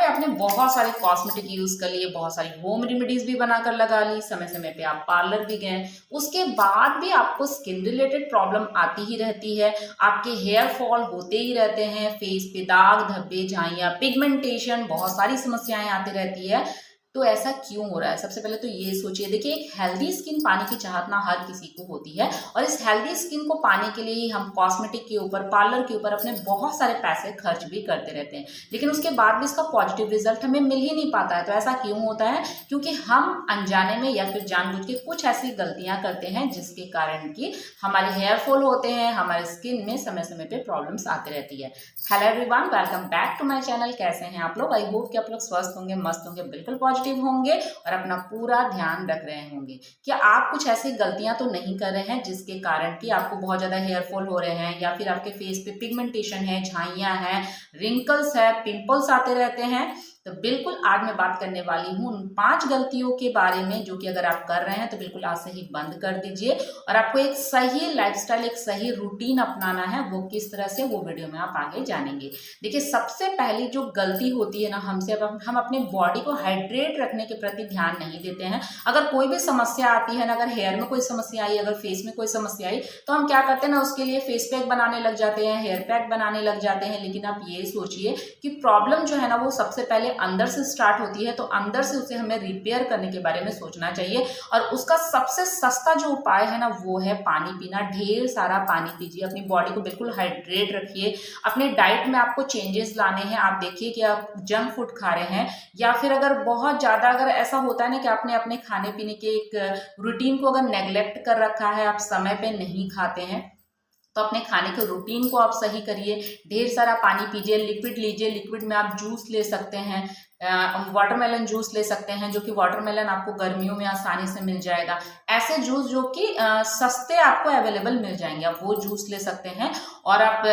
में आपने बहुत सारे कॉस्मेटिक यूज कर लिए, बहुत सारी होम रेमेडीज भी बनाकर लगा ली, समय समय पे आप पार्लर भी गए, उसके बाद भी आपको स्किन रिलेटेड प्रॉब्लम आती ही रहती है। आपके हेयर फॉल होते ही रहते हैं, फेस पे दाग धब्बे, झाइयाँ, पिगमेंटेशन, बहुत सारी समस्याएं आती रहती है। तो ऐसा क्यों हो रहा है? सबसे पहले तो ये सोचिए, देखिए एक हेल्दी स्किन पाने की चाहत ना हर किसी को होती है, और इस हेल्दी स्किन को पाने के लिए ही हम कॉस्मेटिक के ऊपर, पार्लर के ऊपर अपने बहुत सारे पैसे खर्च भी करते रहते हैं, लेकिन उसके बाद भी इसका पॉजिटिव रिजल्ट हमें मिल ही नहीं पाता है। तो ऐसा क्यों होता है? क्योंकि हम अनजाने में या फिर जानबूझ के कुछ ऐसी गलतियां करते हैं जिसके कारण कि हमारे हेयर फॉल होते हैं, हमारे स्किन में समय समय पे प्रॉब्लम्स आती रहती है। Hello everyone, welcome back to my channel. कैसे हैं आप लोग? आई होप कि आप लोग स्वस्थ होंगे, मस्त होंगे, बिल्कुल पॉजिटिव होंगे और अपना पूरा ध्यान रख रहे होंगे। क्या आप कुछ ऐसी गलतियां तो नहीं कर रहे हैं जिसके कारण कि आपको बहुत ज्यादा हेयर फॉल हो रहे हैं, या फिर आपके फेस पे पिगमेंटेशन है, झाइयां हैं, रिंकल्स है, पिंपल्स आते रहते हैं? तो बिल्कुल आज मैं बात करने वाली हूँ उन 5 गलतियों के बारे में जो कि अगर आप कर रहे हैं तो बिल्कुल आज से ही बंद कर दीजिए, और आपको एक सही लाइफस्टाइल, एक सही रूटीन अपनाना है। वो किस तरह से, वो वीडियो में आप आगे जानेंगे। देखिए सबसे पहली जो गलती होती है ना हमसे, अब हम अपने बॉडी को हाइड्रेट रखने के प्रति ध्यान नहीं देते हैं। अगर कोई भी समस्या आती है ना, अगर हेयर में कोई समस्या आई, अगर फेस में कोई समस्या आई, तो हम क्या करते हैं ना, उसके लिए फेस पैक बनाने लग जाते हैं, हेयर पैक बनाने लग जाते हैं। लेकिन आप ये सोचिए कि प्रॉब्लम जो है ना वो सबसे पहले अंदर से स्टार्ट होती है, तो अंदर से उसे हमें रिपेयर करने के बारे में सोचना चाहिए। और उसका सबसे सस्ता जो उपाय है ना वो है पानी पीना। ढेर सारा पानी पीजिए, अपनी बॉडी को बिल्कुल हाइड्रेट रखिए। अपने डाइट में आपको चेंजेस लाने हैं। आप देखिए कि आप जंक फूड खा रहे हैं, या फिर अगर बहुत ज़्यादा अगर ऐसा होता है ना कि आपने अपने खाने पीने के एक रूटीन को अगर नेग्लेक्ट कर रखा है, आप समय पे नहीं खाते हैं, तो अपने खाने के रूटीन को आप सही करिए। ढेर सारा पानी पीजिए, लिक्विड लीजिए। लिक्विड में आप जूस ले सकते हैं, वाटरमेलन जूस ले सकते हैं, जो कि वाटरमेलन आपको गर्मियों में आसानी से मिल जाएगा। ऐसे जूस जो कि सस्ते आपको अवेलेबल मिल जाएंगे, आप वो जूस ले सकते हैं। और आप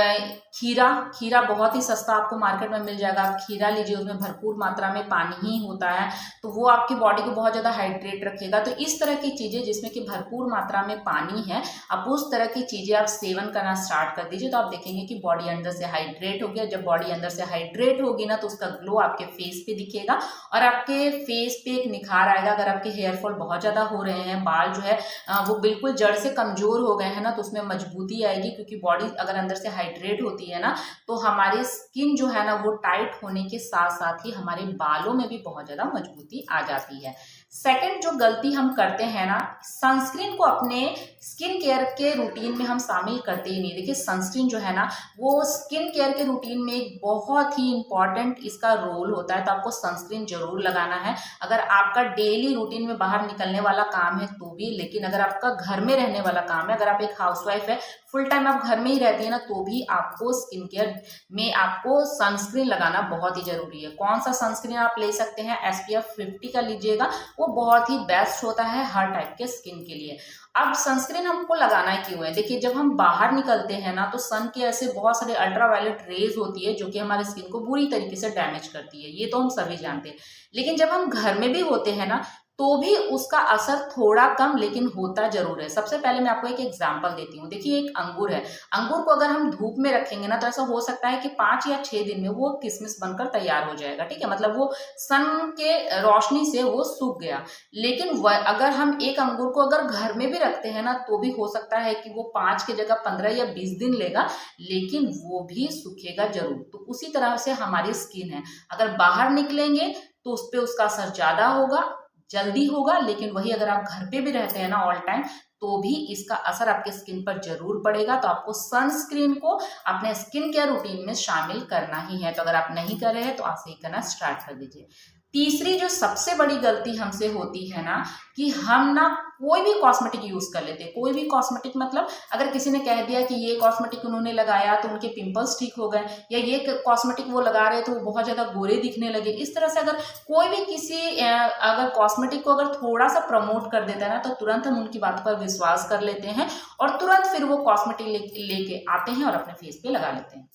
खीरा बहुत ही सस्ता आपको मार्केट में मिल जाएगा, आप खीरा लीजिए, उसमें भरपूर मात्रा में पानी ही होता है, तो वो आपकी बॉडी को बहुत ज़्यादा हाइड्रेट रखेगा। तो इस तरह की चीज़ें जिसमें कि भरपूर मात्रा में पानी है, आप उस तरह की चीज़ें आप सेवन करना स्टार्ट कर दीजिए, तो आप देखेंगे कि बॉडी अंदर से हाइड्रेट हो गया। जब बॉडी अंदर से हाइड्रेट होगी ना, तो उसका ग्लो आपके फेस पे दिखेगा और आपके फेस पे एक निखार आएगा। अगर आपके हेयर फॉल बहुत ज़्यादा हो रहे हैं, बाल जो है वो बिल्कुल जड़ से कमज़ोर हो गए हैं ना, तो उसमें मजबूती आएगी। क्योंकि बॉडी अगर अंदर से हाइड्रेट होती है ना, तो हमारी स्किन जो है ना वो टाइट होने के साथ साथ ही हमारे बालों में भी बहुत ज़्यादा मजबूती आ जाती है। सेकंड जो गलती हम करते हैं ना, सनस्क्रीन को अपने स्किन केयर के रूटीन में हम शामिल करते ही नहीं। देखिए सनस्क्रीन जो है ना वो स्किन केयर के रूटीन में एक बहुत ही इंपॉर्टेंट इसका रोल होता है, तो आपको सनस्क्रीन जरूर लगाना है। अगर आपका डेली रूटीन में बाहर निकलने वाला काम है तो भी, लेकिन अगर आपका घर में रहने वाला काम है, अगर आप एक हाउसवाइफ है, फुल टाइम आप घर में ही रहती है ना, तो भी आपको स्किन केयर में आपको सनस्क्रीन लगाना बहुत ही जरूरी है। कौन सा सनस्क्रीन आप ले सकते हैं? SPF 50 का लीजिएगा, वो बहुत ही बेस्ट होता है हर टाइप के स्किन के लिए। अब सनस्क्रीन हमको लगाना क्यों है? देखिए जब हम बाहर निकलते हैं ना, तो सन के ऐसे बहुत सारे अल्ट्रावायलेट रेज होती है जो कि हमारे स्किन को बुरी तरीके से डैमेज करती है, ये तो हम सभी जानते हैं। लेकिन जब हम घर में भी होते हैं ना, तो भी उसका असर थोड़ा कम लेकिन होता जरूर है। सबसे पहले मैं आपको एक एग्जांपल देती हूँ। देखिए एक अंगूर है, अंगूर को अगर हम धूप में रखेंगे ना, तो ऐसा हो सकता है कि 5 या 6 दिन में वो किशमिश बनकर तैयार हो जाएगा। ठीक है, मतलब वो सन के रोशनी से वो सूख गया। लेकिन अगर हम एक अंगूर को अगर घर में भी रखते हैं ना, तो भी हो सकता है कि वो 5 की जगह 15 या 20 दिन लेगा, लेकिन वो भी सूखेगा जरूर। तो उसी तरह से हमारी स्किन है, अगर बाहर निकलेंगे तो उस पर उसका असर ज्यादा होगा, जल्दी होगा। लेकिन वही अगर आप घर पे भी रहते हैं ना ऑल टाइम, तो भी इसका असर आपके स्किन पर जरूर पड़ेगा। तो आपको सनस्क्रीन को अपने स्किन केयर रूटीन में शामिल करना ही है। तो अगर आप नहीं कर रहे हैं तो आज से ही करना स्टार्ट कर दीजिए। तीसरी जो सबसे बड़ी गलती हमसे होती है ना, कि हम ना कोई भी कॉस्मेटिक यूज कर लेते हैं। कोई भी कॉस्मेटिक मतलब अगर किसी ने कह दिया कि ये कॉस्मेटिक उन्होंने लगाया तो उनके पिंपल्स ठीक हो गए, या ये कॉस्मेटिक वो लगा रहे तो वो बहुत ज्यादा गोरे दिखने लगे, इस तरह से अगर कोई भी किसी अगर कॉस्मेटिक को अगर थोड़ा सा प्रमोट कर देता है ना, तो तुरंत हम उनकी बात पर विश्वास कर लेते हैं और तुरंत फिर वो कॉस्मेटिक लेके आते हैं और अपने फेस पे लगा लेते हैं।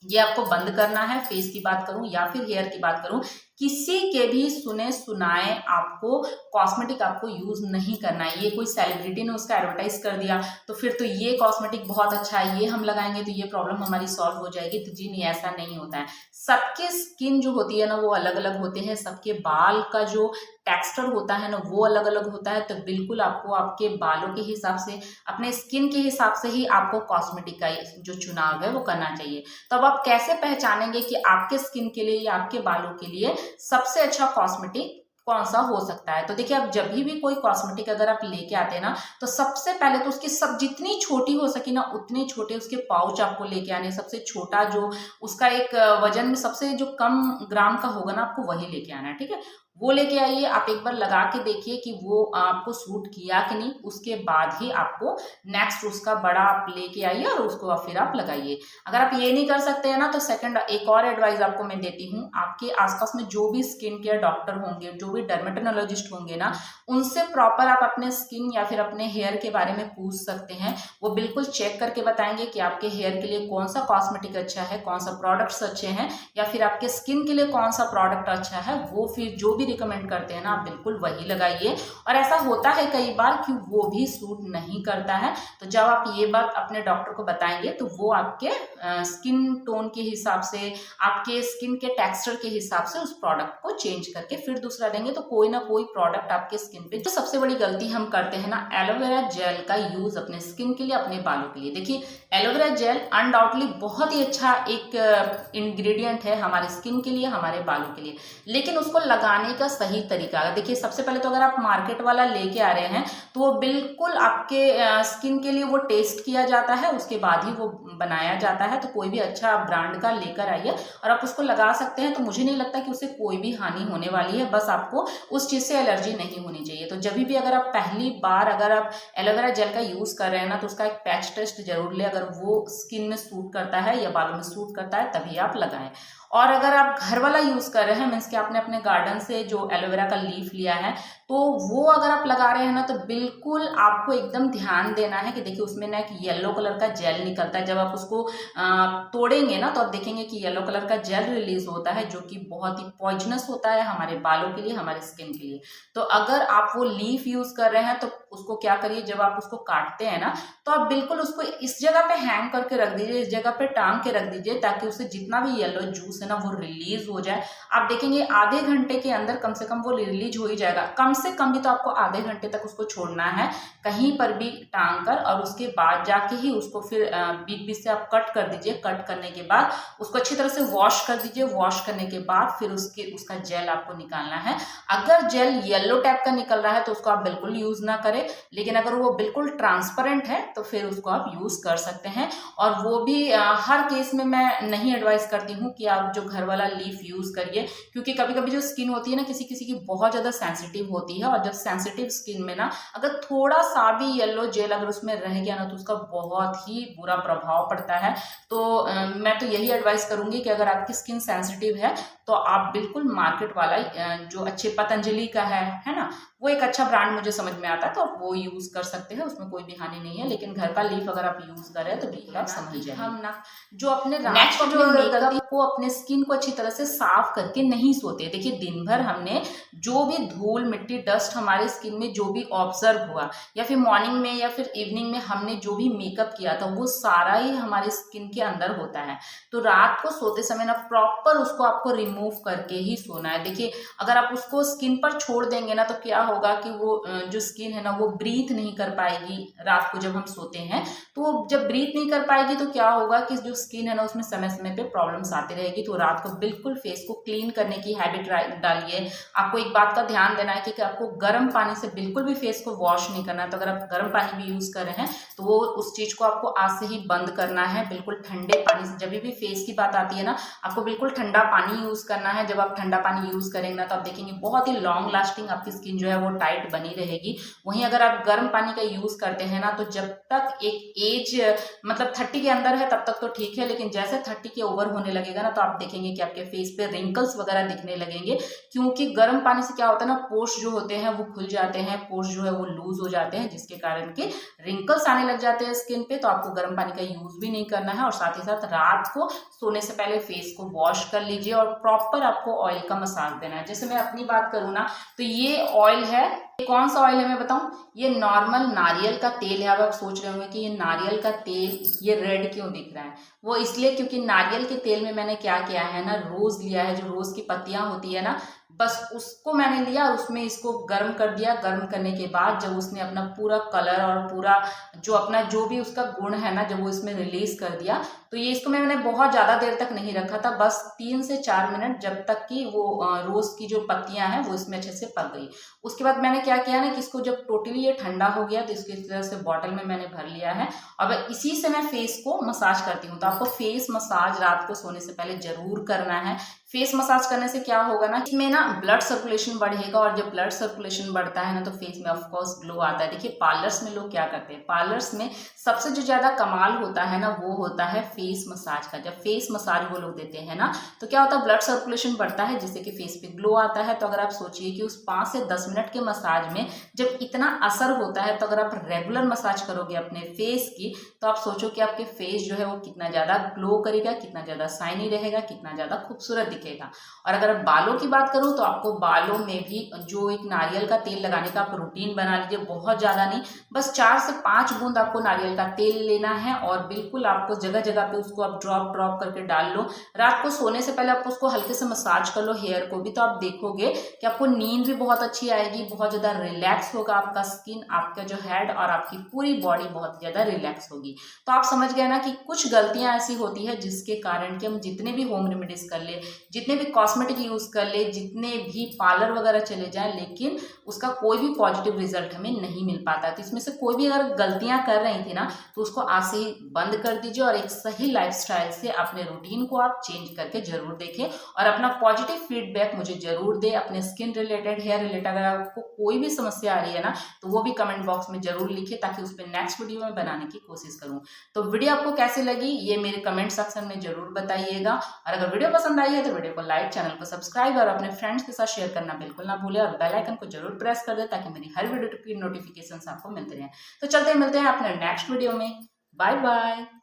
ये आपको बंद करना है। फेस की बात करूं या फिर हेयर की बात करूं, किसी के भी सुने सुनाए आपको कॉस्मेटिक आपको यूज नहीं करना है। ये कोई सेलिब्रिटी ने उसका एडवर्टाइज कर दिया तो फिर तो ये कॉस्मेटिक बहुत अच्छा है, ये हम लगाएंगे तो ये प्रॉब्लम हमारी सॉल्व हो जाएगी, तो जी नहीं, ऐसा नहीं होता है। सबके स्किन जो होती है ना वो अलग अलग होते हैं, सबके बाल का जो टेक्सचर होता है ना वो अलग अलग होता है। तो बिल्कुल आपको आपके बालों के हिसाब से, अपने स्किन के हिसाब से ही आपको कॉस्मेटिक का जो चुनाव है वो करना चाहिए। तो अब आप कैसे पहचानेंगे कि आपके स्किन के लिए या आपके बालों के लिए सबसे अच्छा कॉस्मेटिक कौन सा हो सकता है? तो देखिए, आप जब भी कोई कॉस्मेटिक अगर आप लेके आते हैं ना, तो सबसे पहले तो उसकी सब जितनी छोटी हो सके ना उतने छोटे उसके पाउच आपको लेके आने। सबसे छोटा जो उसका एक वजन में सबसे जो कम ग्राम का होगा ना, आपको वही लेके आना है, ठीक है। वो लेके आइए, आप एक बार लगा के देखिए कि वो आपको सूट किया कि नहीं, उसके बाद ही आपको नेक्स्ट उसका बड़ा आप लेके आइए और उसको फिर आप लगाइए। अगर आप ये नहीं कर सकते हैं ना, तो सेकंड एक और एडवाइस आपको मैं देती हूँ, आपके आसपास में जो भी स्किन केयर डॉक्टर होंगे, जो भी डर्मेटोलॉजिस्ट होंगे ना, उनसे प्रॉपर आप अपने स्किन या फिर अपने हेयर के बारे में पूछ सकते हैं। वो बिल्कुल चेक करके बताएंगे कि आपके हेयर के लिए कौन सा कॉस्मेटिक अच्छा है, कौन सा प्रोडक्ट्स अच्छे हैं, या फिर आपके स्किन के लिए कौन सा प्रोडक्ट अच्छा है। वो फिर जो भी रिकमेंड करते हैं ना, आप बिल्कुल वही लगाइए। और ऐसा होता है कई बार कि वो भी सूट नहीं करता है, तो जब आप ये बात अपने डॉक्टर को बताएंगे तो वो आपके स्किन टोन के हिसाब से, आपके स्किन के टेक्सचर के हिसाब से उस प्रोडक्ट को चेंज करके फिर दूसरा देंगे। तो कोई ना कोई प्रोडक्ट आपके स्किन पे, जो सबसे बड़ी गलती हम करते हैं ना, एलोवेरा जेल का यूज अपने स्किन के लिए, अपने बालों के लिए। देखिए, एलोवेरा जेल अनडाउटली बहुत ही अच्छा एक इंग्रेडिएंट है हमारे स्किन के लिए, हमारे बालों के लिए, लेकिन उसको लगाने का सही तरीका, देखिए सबसे पहले तो अगर आप मार्केट वाला लेके आ रहे हैं तो वो बिल्कुल आपके स्किन के लिए वो टेस्ट किया जाता है, उसके बाद ही वो बनाया जाता है। तो कोई भी अच्छा ब्रांड का लेकर आइए और आप उसको लगा सकते हैं। तो मुझे नहीं लगता कि उससे कोई भी हानि होने वाली है, बस आपको उस चीज़ से एलर्जी नहीं होनी चाहिए। तो जब भी अगर आप पहली बार अगर आप एलोवेरा जेल का यूज़ कर रहे हैं ना, तो उसका एक पैच टेस्ट जरूर ले, अगर वो स्किन में सूट करता है या बालों में सूट करता है तभी आप लगाएं। और अगर आप घर वाला यूज कर रहे हैं, मीन्स कि आपने अपने गार्डन से जो एलोवेरा का लीफ लिया है, तो वो अगर आप लगा रहे हैं ना, तो बिल्कुल आपको एकदम ध्यान देना है कि देखिए उसमें ना एक येलो कलर का जेल निकलता है। जब आप उसको तोड़ेंगे ना, तो आप देखेंगे कि येलो कलर का जेल रिलीज होता है, जो कि बहुत ही पॉइजनस होता है हमारे बालों के लिए, हमारे स्किन के लिए। तो अगर आप वो लीफ यूज कर रहे हैं तो उसको क्या करिए, जब आप उसको काटते हैं ना, तो आप बिल्कुल उसको इस जगह पे हैंग करके रख दीजिए, इस जगह पे टांग के रख दीजिए, ताकि उससे जितना भी येलो जूस है ना वो रिलीज हो जाए। आप देखेंगे आधे घंटे के अंदर कम से कम वो रिलीज हो ही जाएगा। कम से कम भी तो आपको आधे घंटे तक उसको छोड़ना है कहीं पर भी टांग कर, और उसके बाद जाके ही उसको फिर बीच बीच से आप कट कर दीजिए। कट करने के बाद उसको अच्छी तरह से वॉश कर दीजिए। वॉश करने के बाद फिर उसका जेल आपको निकालना है। अगर जेल येलो टाइप का निकल रहा है तो उसको आप बिल्कुल यूज ना करें, लेकिन अगर वो बिल्कुल ट्रांसपेरेंट है तो फिर उसको आप यूज कर सकते हैं। और वो भी हर केस में मैं नहीं एडवाइस करती हूँ कि आप जो घर वाला लीफ यूज करिए, क्योंकि कभी कभी जो स्किन होती है ना, किसी किसी की बहुत ज्यादा सेंसिटिव होती है, और जब सेंसिटिव स्किन में ना अगर थोड़ा सा भी येलो जेल अगर उसमें रह गया ना, तो उसका बहुत ही बुरा प्रभाव पड़ता है। तो मैं तो यही एडवाइस करूंगी कि अगर आपकी स्किन सेंसिटिव है तो आप बिल्कुल मार्केट वाला जो अच्छे पतंजलि का है ना, वो एक अच्छा ब्रांड मुझे समझ में आता है, तो आप वो यूज कर सकते हैं, उसमें कोई भी हानि नहीं है। लेकिन घर का लीफ अगर आप यूज कर रहे हैं तो बिल्कुल आप समझ जाइए। हम ना जो अपने नेक्स्ट जो गलती को, अपने स्किन को अच्छी तरह से साफ करके नहीं सोते। देखिए, दिन भर हमने जो भी धूल मिट्टी डस्ट हमारे स्किन में जो भी ऑब्जर्व हुआ, या फिर मॉर्निंग में या फिर इवनिंग में हमने जो भी मेकअप किया था, वो सारा ही हमारे स्किन के अंदर होता है। तो रात को सोते समय ना प्रॉपर उसको आपको रिमूव करके ही सोना है। देखिए, अगर आप उसको स्किन पर छोड़ देंगे ना, तो क्या होगा कि वो जो स्किन है ना वो ब्रीथ नहीं कर पाएगी। रात को जब हम सोते हैं तो जब ब्रीथ नहीं कर पाएगी तो क्या होगा कि जो स्किन है ना उसमें समय समय पे प्रॉब्लम्स आती रहेगी। तो रात को बिल्कुल फेस को क्लीन करने की हैबिट डालिए। आपको एक बात का ध्यान देना है कि आपको गर्म पानी से बिल्कुल भी फेस को वॉश नहीं करना है। तो अगर आप गर्म पानी भी यूज कर रहे हैं तो वो उस चीज को आपको आज से ही बंद करना है। बिल्कुल ठंडे पानी से, जब भी फेस की बात आती है ना, आपको बिल्कुल ठंडा पानी यूज करना है। जब आप ठंडा पानी यूज करेंगे ना, तो आप देखेंगे बहुत ही लॉन्ग लास्टिंग आपकी स्किन जो है वो टाइट बनी रहेगी। वहीं अगर आप गर्म पानी का यूज करते हैं ना, तो जब तक एक एज मतलब 30 के अंदर है तब तक तो ठीक है, लेकिन जैसे 30 के ओवर होने लगेगा ना, तो आप देखेंगे कि आपके फेस पे रिंकल्स वगैरह दिखने लगेंगे, क्योंकि गर्म पानी से क्या होता है ना, पोर्स जो होते हैं वो खुल जाते हैं, पोर्स जो है वो लूज हो जाते हैं, जिसके कारण के रिंकल्स आने लग जाते हैं स्किन पे। तो आपको गर्म पानी का यूज भी नहीं करना है, और साथ ही साथ रात को सोने से पहले फेस को वॉश कर लीजिए और प्रॉपर आपको ऑयल का मसाज देना है। जैसे मैं अपनी बात करूँ ना, तो ये ऑयल है, कौन सा ऑयल है मैं बताऊं, ये नॉर्मल नारियल का तेल है। अब आप सोच रहे होंगे कि ये नारियल का तेल ये रेड क्यों दिख रहा है, वो इसलिए क्योंकि नारियल के तेल में मैंने क्या किया है ना, रोज लिया है, जो रोज की पत्तियां होती है ना, बस उसको मैंने लिया और उसमें इसको गर्म कर दिया। गर्म करने के बाद जब उसने अपना पूरा कलर और पूरा जो अपना जो भी उसका गुण है ना, जब वो इसमें रिलीज कर दिया, तो ये इसको मैंने बहुत ज़्यादा देर तक नहीं रखा था, बस 3 से 4 मिनट, जब तक कि वो रोज़ की जो पत्तियां हैं वो इसमें अच्छे से पक गई। उसके बाद मैंने क्या किया ना कि इसको जब टोटली ये ठंडा हो गया तो इसको इस तरह से बॉटल में मैंने भर लिया है। अब इसी से मैं फेस को मसाज करती हूँ। तो आपको फेस मसाज रात को सोने से पहले जरूर करना है। फेस मसाज करने से क्या होगा ना, इसमें ना ब्लड सर्कुलेशन बढ़ेगा, और जब ब्लड सर्कुलेशन बढ़ता है ना तो फेस में ऑफकोर्स ग्लो आता है। देखिए पार्लर्स में लोग क्या करते हैं, पार्लर्स में सबसे जो ज्यादा कमाल होता है ना वो होता है फेस मसाज का। जब फेस मसाज वो लोग देते हैं ना तो क्या होता है, ब्लड सर्कुलेशन बढ़ता है, जिससे कि फेस पे ग्लो आता है। तो अगर आप सोचिए कि उस 5 से 10 मिनट के मसाज में जब इतना असर होता है, तो अगर आप रेगुलर मसाज करोगे अपने फेस की, तो आप सोचो कि आपके फेस जो है वो कितना ज्यादा ग्लो करेगा, कितना ज्यादा शाइनी रहेगा, कितना ज्यादा खूबसूरत दिखेगा। और अगर आप बालों की बात करूं तो आपको बालों में भी जो एक नारियल का तेल लगाने का आप रूटीन बना लीजिए, बहुत ज्यादा नहीं, बस 4 से 5 बूंद आपको नारियल का तेल लेना है, और बिल्कुल आपको जगह जगह पे उसको आप ड्रॉप ड्रॉप करके डाल लो। रात को सोने से पहले आप उसको हल्के से मसाज कर लो हेयर को भी, तो आप देखोगे कि आपको नींद भी बहुत अच्छी आएगी, बहुत ज्यादा रिलैक्स होगा आपका स्किन, आपका जो हेड और आपकी पूरी बॉडी बहुत ज्यादा रिलैक्स होगी। तो आप समझ गए ना कि कुछ गलतियां ऐसी होती है जिसके कारण कि हम जितने भी होम रेमेडीज कर ले, जितने भी कॉस्मेटिक यूज कर ले, जितने भी पार्लर वगैरह चले जाए, लेकिन उसका कोई भी पॉजिटिव रिजल्ट हमें नहीं मिल पाता। तो इसमें से कोई भी अगर गलतियां कर रही थी ना तो उसको आज से ही बंद कर दीजिए, और एक सही लाइफस्टाइल से अपने रूटीन को आप चेंज करके जरूर देखें, और अपना पॉजिटिव फीडबैक मुझे जरूर दे अपने स्किन रिलेटेड, हेयर रिलेटेड। अगर आपको कोई भी समस्या आ रही है ना तो वो भी कमेंट बॉक्स में जरूर लिखिए, ताकि उस पर नेक्स्ट वीडियो में बनाने की कोशिश करूं। तो वीडियो आपको कैसी लगी ये मेरे कमेंट सेक्शन में जरूर बताइएगा, और अगर वीडियो पसंद आई है तो वीडियो को लाइक, चैनल को सब्सक्राइब और अपने फ्रेंड्स के साथ शेयर करना बिल्कुल ना भूलें, और बेल आइकन को जरूर प्रेस कर दें ताकि मेरी हर वीडियो की नोटिफिकेशन आपको मिलते रहें। तो चलते मिलते हैं अपने नेक्स्ट वीडियो में। Bye bye.